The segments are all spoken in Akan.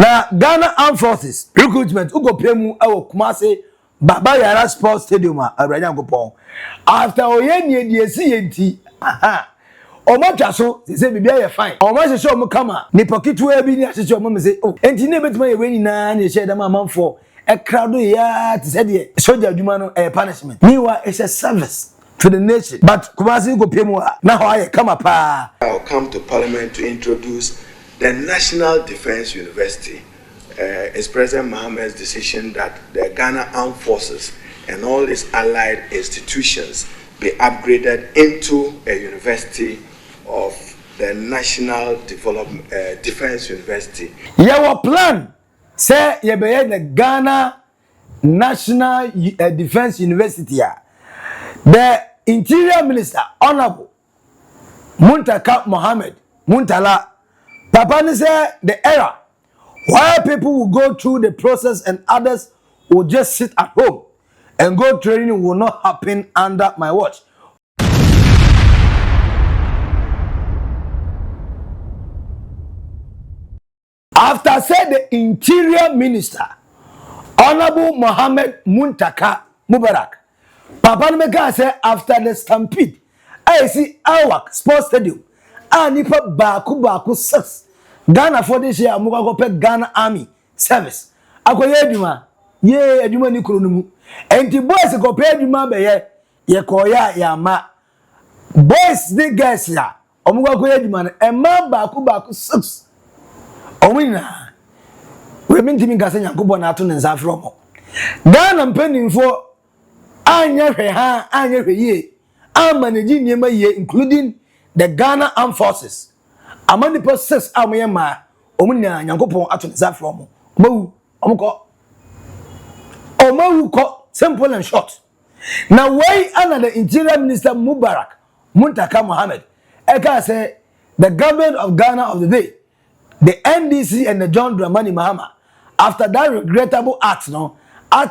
Now Ghana Armed Forces recruitment ugo pemu ewo Kumasi Baba Yara Sports Stadium awranya nkopon. After oyenye die esi yenti aha. Omo so say bibia ye fine. Omo hye omo kama ni poketu e bi ni hye omo say oh enti na betima ye we nyina na hye dem amanfo e crowd ya ti say de soldier adwuma no punishment. Meanwhile it's a service to the nation. But Kumasi go pemu na ho aye kama pa. I'll come to Parliament to introduce the National Defense University. It's President Mohammed's decision that the Ghana Armed Forces and all its allied institutions be upgraded into a university of the National Defense University. Your plan say you be the Ghana National Defense University. The Interior Minister, Honorable Muntaka Mohammed Muntala, Papa say the era why people will go through the process and others will just sit at home and go training will not happen under my watch. After said the Interior Minister, Honorable Mohammed Muntaka Mubarak, Papa Mega said after the stampede, I see Awak Sports Stadium, nipa baku 6. Ghana for this year, Muga go pay Ghana Army Service. Akoye adwuma, ye adwuma ni kuro no mu. Enti boys go pay adwuma be ye koya ya ma. Boys the guys ya, omuga koye adwuma no emma baku 6. Omina. We minti mi gase Nyankopon na ato ne nsa afro mo. Ghana mpanimfo anya hwe ha, anya hwe ye. Amanage niema ye including the Ghana Armed Forces. Amani process amoyema omunya Nyankopon ato ne nsa afro mo. Omawu ko simple and short. Now why another Interior Minister Mubarak Muntaka Mohammed eka say the government of Ghana of the day, the NDC and the John Dramani Mahama, after that regrettable act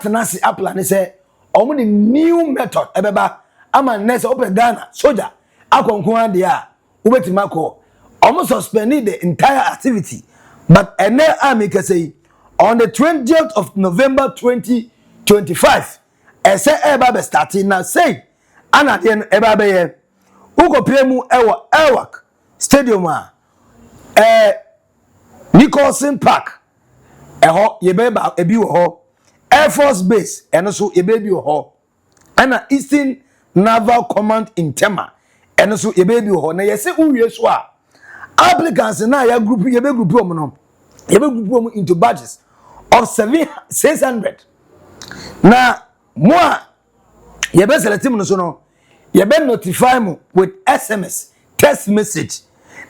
nasi apply say omu the new method ebeba ama nese open Ghana soldier akonkwan dia ubetima ko almost suspended the entire activity. But ene army can say on the 20th of November 2025, ese eba be starting now say ana den eba be ye ugo premu ewa Ewak Stadium Nicholson Park eho yebeba ebi wo ho Air Force Base eno so yebebi wo ho ana Eastern Naval Command in Tema eno so yebebi wo ho na yese uwie so a applicants na ya group yebe group into batches of 600 na moi yebe select no so no yebe notify mo with SMS text message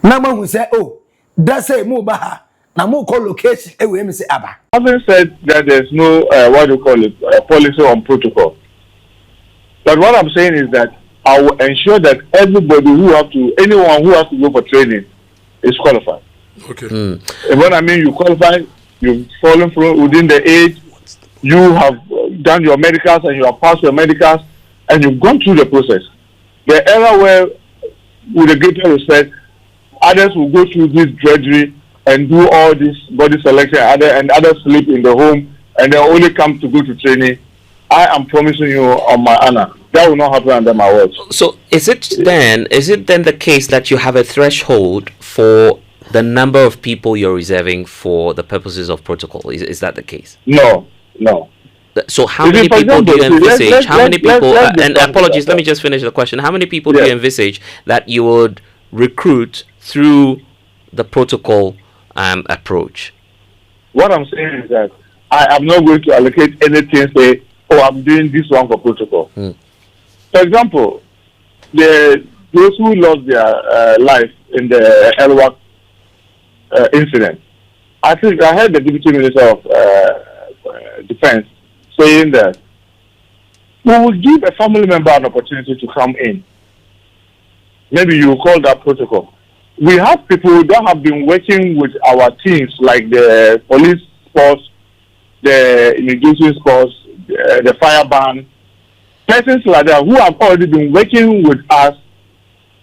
na ma hu say oh that say mo ba ha na mo call location e we me say aba. Having said that there's no what do you call it policy on protocol, but what I'm saying is that I will ensure that anyone who has to go for training is qualified. Okay. And when I mean you qualify, you've fallen from within the age, you have done your medicals and you have passed your medicals and you've gone through the process. The era where, with a greater respect, others will go through this drudgery and do all this body selection and others sleep in the home and they only come to go to training. I am promising you on my honor that will not happen under my words. So is it then the case that you have a threshold for the number of people you're reserving for the purposes of protocol? Is that the case? No. So how many people do you envisage? How many people? And apologies, let me just finish the question. How many people do you envisage that you would recruit through the protocol approach? What I'm saying is that I am not going to allocate anything. Say, oh, I'm doing this one for protocol. For example, those who lost their life in the Elwak incident. I think I heard the Deputy Minister of Defense saying that we will give a family member an opportunity to come in. Maybe you call that protocol. We have people that have been working with our teams, like the police force, the immigration force, the fire ban, persons like that who have already been working with us,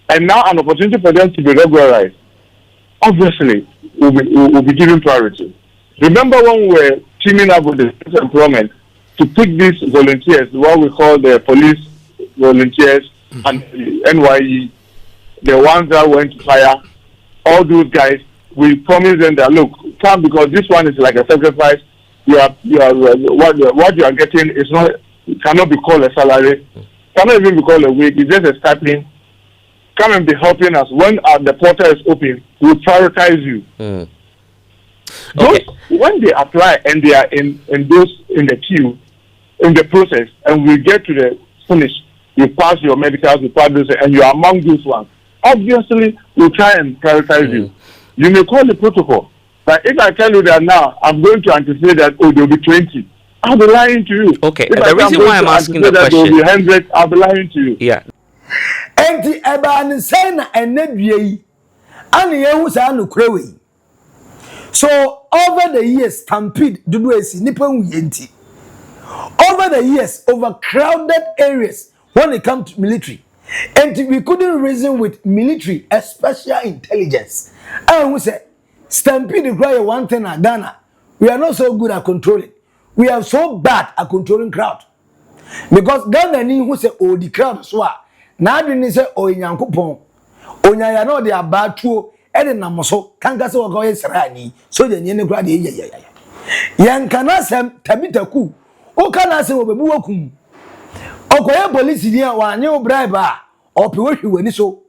and now an opportunity for them to be regularized. Obviously, we'll be given priority. Remember when we were teaming up with the employment to pick these volunteers, what we call the police volunteers and NYE, the ones that went to fire, all those guys, we promised them that, look, come, because this one is like a sacrifice. What you are getting is not, cannot be called a salary, cannot even be called a wage. It's just a stipend. Come and be helping us. When the portal is open, we'll prioritize you. Okay. Those, when they apply and they are in the queue, in the process, and we get to the finish, you pass your medicals, you pass this, and you are among those ones. Obviously, we'll try and prioritize you. You may call the protocol, but if I tell you that now, I'm going to anticipate that, oh, there'll be 20. I'll be lying to you. Okay, the reason why I'm asking the question, there'll be 100, I'll be lying to you. Yeah. Enti eba say na enedue yi ani yehu sa no krewe. So over the years stampede dudu esi nipa nwuye nti. Over the years, overcrowded areas when it comes to military. And we couldn't reason with military, special intelligence. And we say, stampede require one thing at Ghana. We are not so good at controlling. We are so bad at controlling crowd. Because Ghana ni who say, oh, the crowd so now didn't say, oh, Yankupon. Oh, ya know they are bad too. And then Namoso, Kankasa or Goy Serani. So the Yen crowd, Yankana Sam Tabita Ku. O kana se obebu okum okoye police dia wa anye bribe a opewe wani so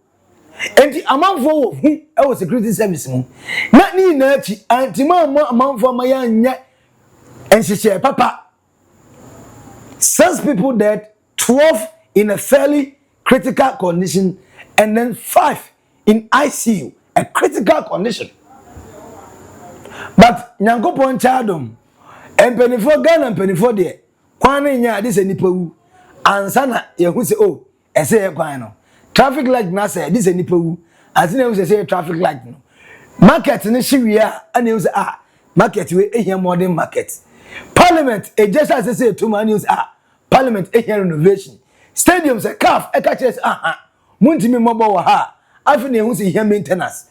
enti amanfo wo hu e wo security service mu na ni na achi antima amanfo amaya nya enhyeche papa 6 people dead, 12 in a fairly critical condition, and then 5 in ICU, a critical condition. But Nyankopon chadom and penny for gun and penny for there. Kwane nya this any wu ansana ye hu say oh e say kwan no traffic light na say this any wu asina hu say traffic light no market ni shiwia and hu say market we ehia modern market parliament e just as say to man use parliament ehia renovation stadium say caf e ka chese muntimi mobo wa ha afi na hu say ehia maintenance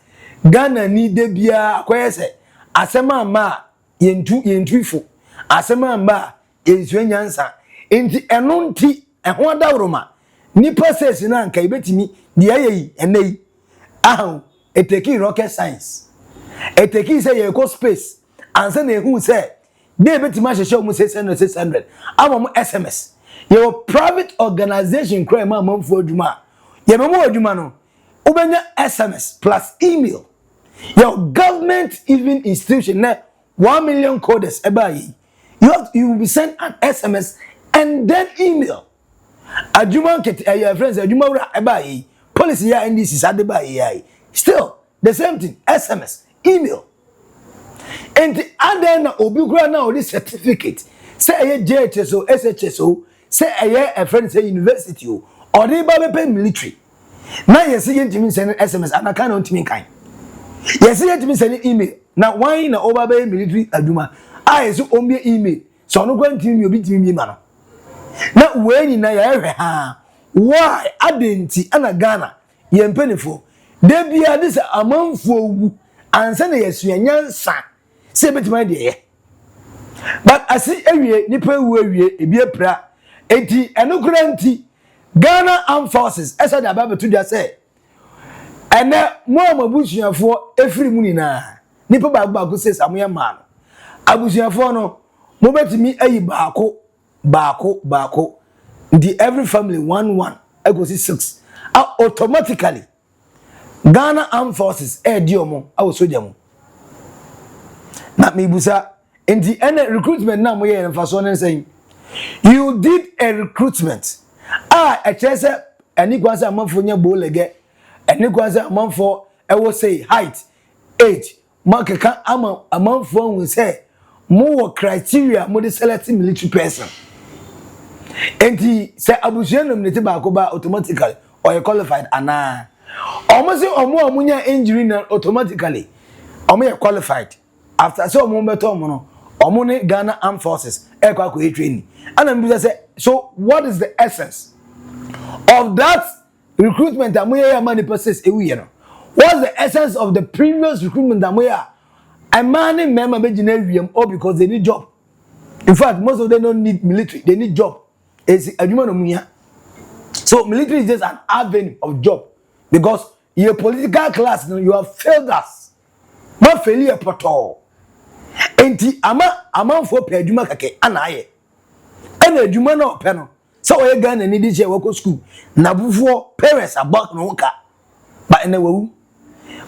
Ghana ni de bia akoyese asema ma yentuifo asema ma yensuo nyansa enti eno nti eho adawroma nipa says na nka ibetimi de ayeyi enei eteki rocket science eteki say ye go space ansa na ehu say de betima hyehyɛ mu 600 amam SMS your private organization cry ma manfo adwuma ye memo adwuma no ubenya SMS plus email your government even institution na 1 million coders ebayi you will be sent an SMS and then email adwuma ket your friends adwuma wura ebayi policy ya NDC sade bayi still the same thing SMS email and then obi kura na odi certificate say aye JHSO SHSO say aye a friend say university or dey ba be military na yes yentimi send SMS and can not ntimi kan yes yentimi send email na why na oba be military aduma so ombie email so no kwantimi obi timi ma no na we na ya hwe ha why adenti ana Ghana ye mpenifo de bia this amanfo wu ansa na yesuanyansa say betima de but asi ewie nipa wu ewie ebie pra enti enukura nti Ghana Armed Forces esa da ba betu dia say ene mo mabusuafo efiri mu ni na nipa ba go say samoya ma no abusuafo no mo betimi ayi baako the every family 1 equals 6 automatically Ghana Armed Forces diomo awosoja mu na mebusa enti ene recruitment na mo ye emfaso ne say you did a recruitment a chese ani kwasa amanfo nya bolege ani kwasa amanfo ewo say height age makeka amanfo hu say more criteria mo de select military person enti say abusuan nominate ba ko ba automatically or you qualified ana almost omunya injury na automatically omo qualified after so omo beto omo no omo ne Ghana Armed Forces e kwa training and I'm say so what is the essence of that recruitment that we are many process no what's the essence of the previous recruitment that we are A man and member be all because they need job. In fact, most of them don't need military, they need job. It's a human. So military is just an avenue of job because your political class, you have failed us. Not failure at all. Enti ama for pay adwuma kake anaye. Ena adwuma na opɛ no. So we Ghana ni dey work school. Na bufo parents about no ka. But ena wawu.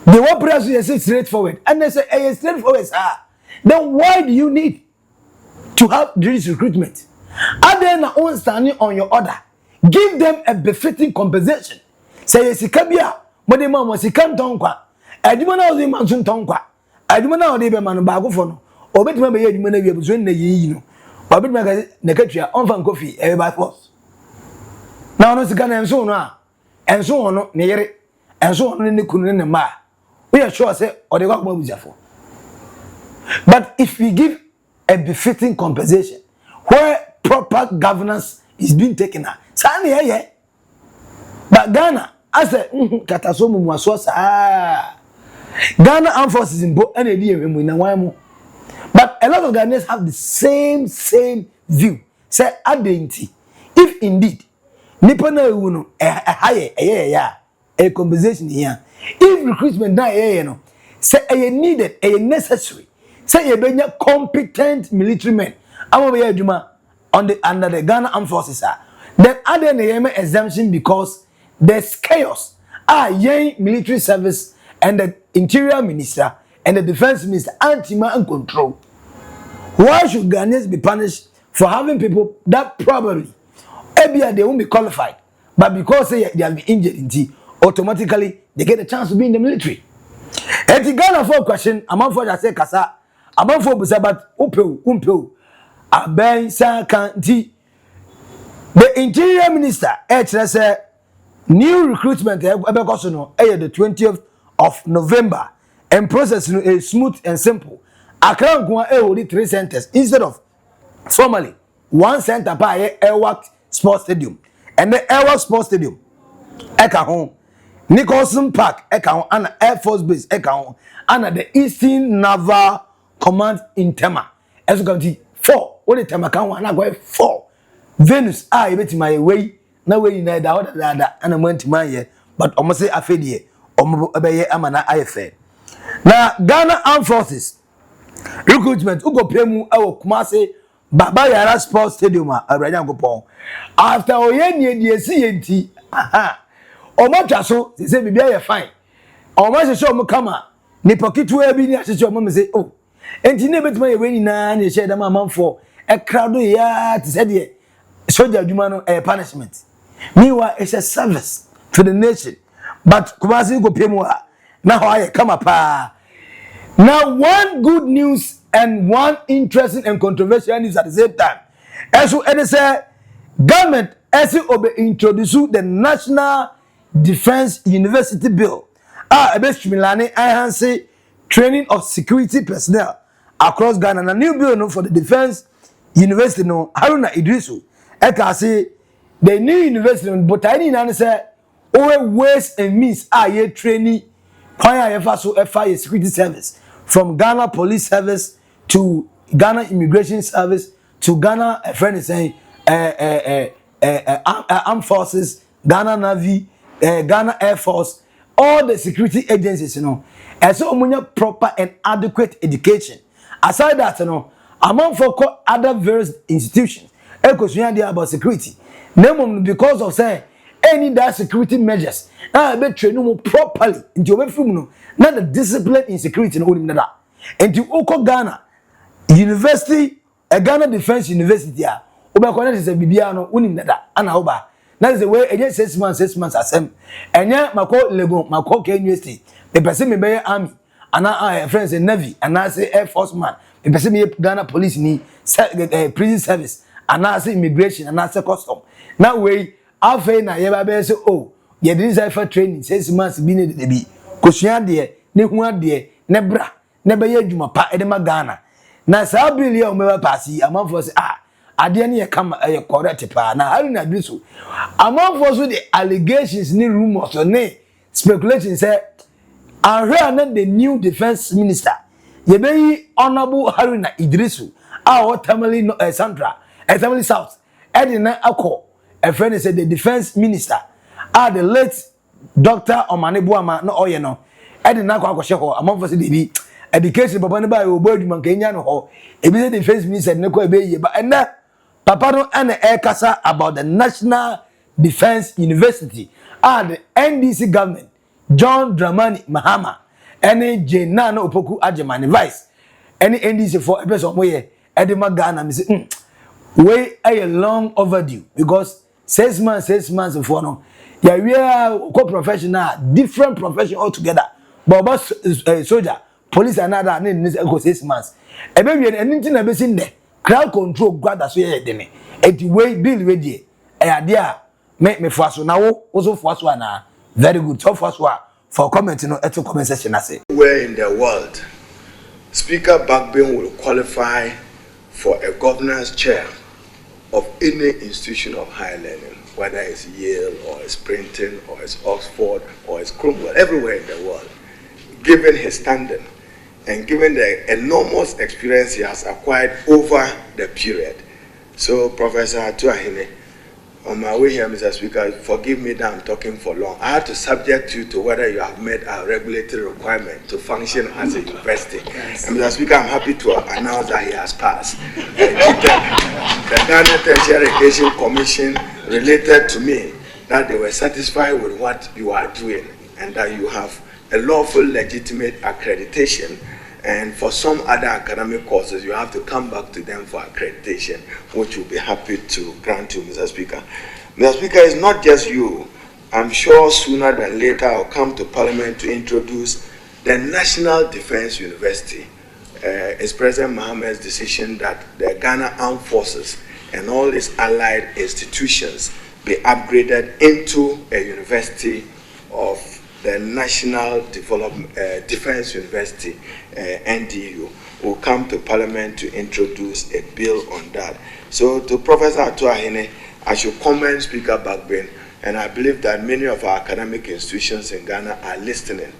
The one press is straightforward. And they say straightforward sir. Then why do you need to have this recruitment? Are they na own standing on your order? Give them a befitting compensation. Say sika bia mo dey ma mo sika nton kwa. Adwuma na o dey ma nton kwa. Adwuma na o dey be ma no ba go for no. Obetima be adwuma na wi abuso na yi no. Obetima ga na katua onfa nkofi e ba force. Na ono sika na enso no a. Enso ono ne yere. Enso ono ne kunu ne ma. We are sure say o dey kwa kuma bujafo. But if we give a befitting compensation where proper governance is being taken out. Sani ye. But Ghana, as a katasomu mwaswasa. Ghana Armed Forces in both NAD na wamo. But a lot of Ghanaians have the same view. Say identity. If indeed nipa na uno a compensation here. If recruitment na no say needed, necessary. Say you be competent military men. Amo be adwuma under the Ghana Armed Forces then other name exemption because there's chaos. Young military service and the interior minister and the defense minister anti-man control. Why should Ghanaians be punished for having people that probably they won't be qualified, but because they have been injured, automatically they get a chance to be in the military? And the Ghana for question, among for that say kasa, among for busabat umpeu. Aben Sankanti. The interior minister said new recruitment the 20th of November and process is smooth and simple. Accra only 3 centers instead of formally 1 center by Airwork Sports Stadium and the Airwork Sports Stadium Eka home Nicholson Park Eka home and Air Force Base Eka home and the Eastern Naval Command in Tema as you can see 4 what the Tamakan one I go 4 Venus you bet my way na way na da and I went to my but almost say afedie obeye amana ayefe na Ghana Armed Forces recruitment ugo premu awo Kumasi Baba Yara Sports Stadium abranya gopon after oyenie die si yenti omo so say bibia ye fine omo se omo kama ni pokitu e bi ni asese omo me say oh enti na betima ye weni na na share da manfo e crowd ya ti said ye soldier adwuma no punishment meanwhile it's a service to the nation but Kumasi go pay more na how I come pa now one good news and one interesting and controversial news at the same time eso it say government as obe introduce the National Defense University Bill ebe streamline enhance training of security personnel across Ghana. And a new bill no, for the defense university no Haruna Iddrisu eka say the new university but I didn't say ways and means ye training kwaya efa so efa security service from Ghana Police Service to Ghana Immigration Service to Ghana a friend is saying Armed Forces, Ghana Navy, Ghana Air Force, all the security agencies, you know, and so proper and adequate education. Aside that, you know, among for other various institutions, about security. Name because of saying any that security measures, I bet train properly into your not the discipline in security in that. And to Oko Ghana University, a Ghana Defense University, Oba is a Bibiano, unim that, and Oba. That is the way again 6 months, as and yeah, Mako Lego, Mako University, the person may army, and I friends in Navy, and I say Air Force man, the person Ghana Police ni prison service, and I say immigration, and I say custom. Now way, I'll say na yeba say oh, ye didn't for training 6 months be needed to be. Koshian dear, Nehua dear, Nebra, never yet Juma pa Edema Ghana. Na sa Billian me pass among for say ade na come correct pa na Haruna Iddrisu among for so the allegations ni rumors or ne speculation say and here the new defense minister Yebeyi Honorable Haruna Iddrisu, our Tamale Central, Tamale South, Edina Ako, a friend said the defense minister, the late Dr. Omanebuama, no Oyeno, Edina Ako, among us the education, Papa by Obodi Mankanian Ho, a visit defense minister, Neko Bay, but and Papa no and air casa about the National Defense University, the NDC government, John Dramani Mahama. Any Jenana Opoku Ajamani Vice, any NDC for a person where Eddie Magana is way a long overdue because 6 months of no. Yeah, we are co-professional, different profession altogether. But soldier, police, and other need 6 months. A baby and anything I've seen there. Crowd control, God, that's where they at the way bill ready. A idea make me fast now. Also, fast one, very good. So fast one. For commenting on eto comment section, I say. Where in the world, Speaker Bagbin will qualify for a governor's chair of any institution of higher learning, whether it's Yale or it's Princeton or it's Oxford or it's Cromwell, everywhere in the world, given his standing and given the enormous experience he has acquired over the period. So, Professor Atuahine, on my way here, Mr. Speaker, forgive me that I'm talking for long. I have to subject you to whether you have met our regulatory requirement to function as a university. Yes. And Mr. Speaker, I'm happy to announce that he has passed. The Ghana Tertiary Education Commission related to me that they were satisfied with what you are doing and that you have a lawful, legitimate accreditation. And for some other academic courses, you have to come back to them for accreditation, which we'll be happy to grant you, Mr. Speaker. Mr. Speaker, it's not just you. I'm sure sooner than later I'll come to Parliament to introduce the National Defense University. It's President Mohammed's decision that the Ghana Armed Forces and all its allied institutions be upgraded into a university of the National Defense University, NDU, will come to Parliament to introduce a bill on that. So to Professor Atuahine, I should commend Speaker Bagbin, and I believe that many of our academic institutions in Ghana are listening.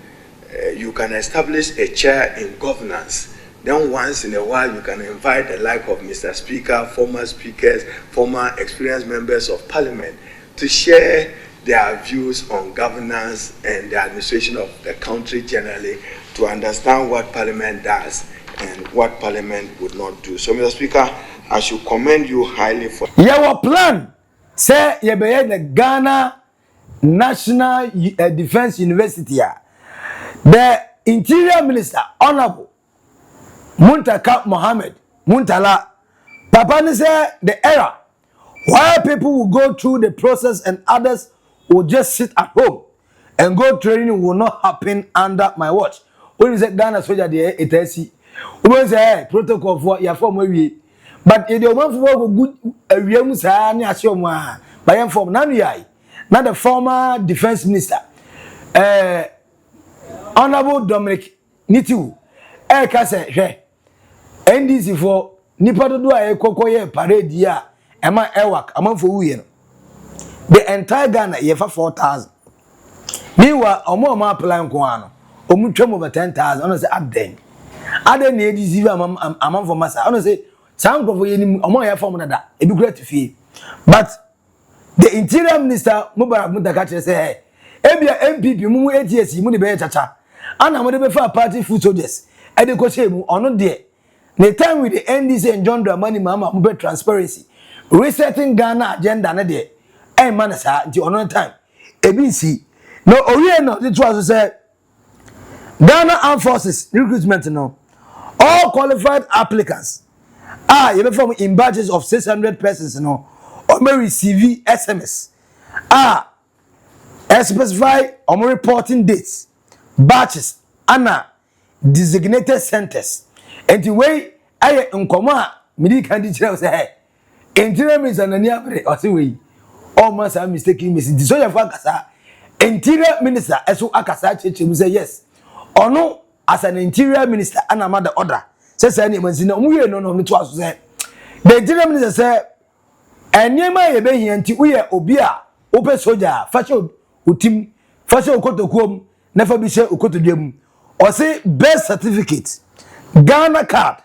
You can establish a chair in governance. Then once in a while, you can invite the like of Mr. Speaker, former speakers, former experienced members of Parliament to share their views on governance and the administration of the country generally, to understand what Parliament does and what Parliament would not do. So, Mr. Speaker, I should commend you highly for your plan. Say you be the Ghana National Defense University. The Interior Minister, Honorable Muntaka Mohammed Muntala, Papa say the era where people will go through the process and others will just sit at home and go training will not happen under my watch. When you say Ghana soldier there, it is we say protocol for your form we, but if the one for good we must have any assume by inform now not the former defense minister, Honorable Dominic Nitu, kase NDC for nipa do a kokoye parade ya ema ewak amon for we. The entire Ghana yefa 4,000. Meanwhile, omo apply ko ano. Omu twem over 10,000. Ono say abden. Aden na edizi amam for masa. Ono say some go for yenim omo ya form na da. E be great to feel. But the Interior Minister Mubarak Mutaka say, "Ebia MPP mu ATS mu ne be chacha. Ana mo de be for party food soldiers. E de ko say mu ono de. The time with the NDC and John Dramani Mahama mu be transparency. Resetting Ghana agenda na de. Man until another time. ABC. No, no, it was said Ghana Armed Forces recruitment. No, all qualified applicants you perform in batches of 600 persons. No, or may receive SMS. Specify or reporting dates, batches, designated centers. And the way I am midi candidate say, Interior Minister Nania or say almost I'm mistaking Mrs. Disoya Fakasa, Interior Minister, Esu Akasa, Chim say yes. Or no, as an Interior Minister, and a mother order. Says any Mazino, we no me to us say. The Interior Minister said, and near my baby until we are Obia, Open Soldier, Fashion, Utim, Fashion Kotokum, never be sure Ukotum, or say birth certificate, Ghana card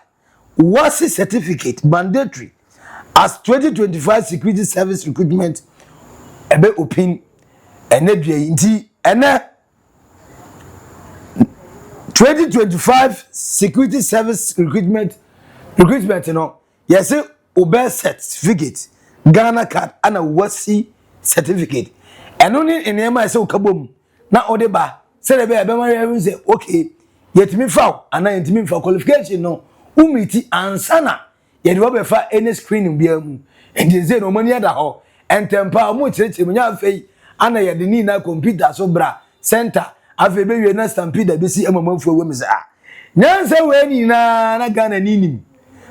was a certificate mandatory as 2025 security service recruitment ebe open ene dua nti ene 2025 security service recruitment no yes obe certificate Ghana card ana wasi certificate eno ni enema ese okabom na odeba se be ebe ma say okay yetimi fa ana yetimi fa qualification no umiti ansana yede wo fa any screening bia mu enti ze no mani ada ho entempa mo chirechire munya afei ana yede ni na computer so bra center afei be we na stampede be si amamanfu awu mi za nyansa we ni na Ghana ni nim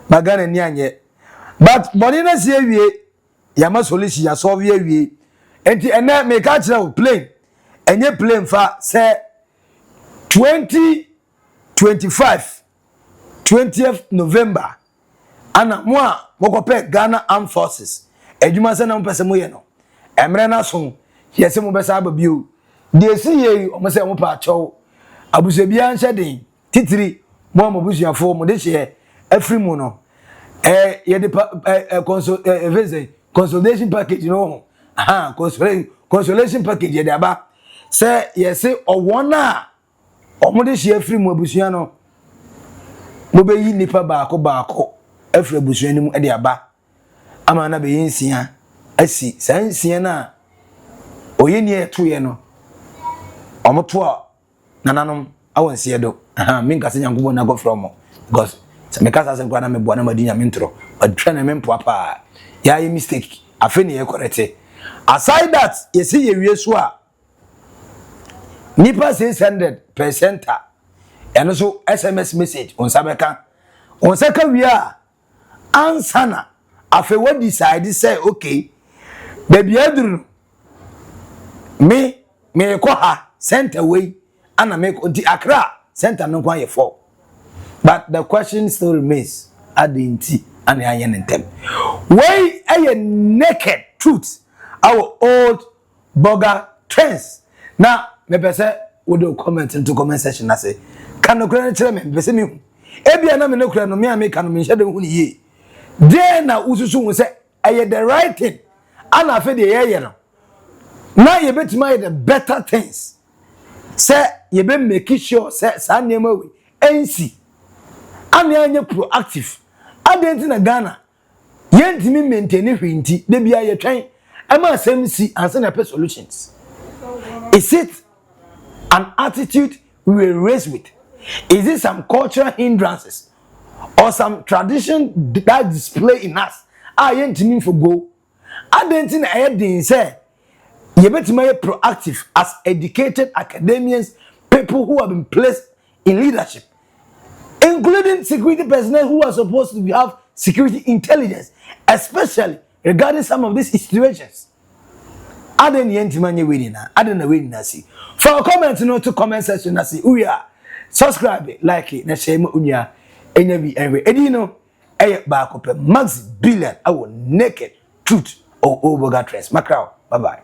ma Ghana ni anye but body na se wie ya ma solution ya solve ye wie enti ena me ka kire o plane enye plane fa se 2025 20th November ana mo a mokope Ghana Armed Forces adwuma se na mo pese mo ye no emre na so yese mo besa ababio de si ye o mo se mo pa acho abuse bia nche den titiri mo abusuafo mo de hye afrimu no ye de consolation package no aha consolation package ye de aba se yese owona o mo de hye afrimu abusua no mo be yi nipa baako afri abusua ni mu e de aba ama na be yinsia asi sansia na oyeni etoye no omoto a nananom awonsie do aha minka se nyangobo na go from because se me kasa se kwa na me bo na madinya mentro adwa na me mpo apa ya ye mistake afeni ye correct aside that ye see ye wie so a nipa 600% eno so SMS message on sabeka on seka wi a ansana afi we decide say okay baby aduru me ko ha center way ana me ko di Accra center no kwa ye for but the question still remains adinti and ayen intem why a naked truth our old burger trends now me pese we do comment into comment section na say kan no kura kire me pese me ebia na me no kura no me ameka no me hye de hu ni ye de na ususu hu say aye the right thing ana afi de ye no na ye betima the better things say ye be make sure say sa nema we ensi ana anye proactive adenti na Ghana yentimi maintain hwinti de bia ye twen ama asem si ansa na solutions. Is it an attitude we were raised with? Is it some cultural hindrances or some tradition that display in us yentimi for go adenti na ayedin say you better be proactive as educated academics, people who have been placed in leadership, including security personnel who are supposed to have security intelligence, especially regarding some of these situations. I don't see. For a comment to comment section, I see we are subscribe, like it, na share unya, every edino, back up Maxi Billian, our naked truth or Oldboga trends. Macau, bye bye.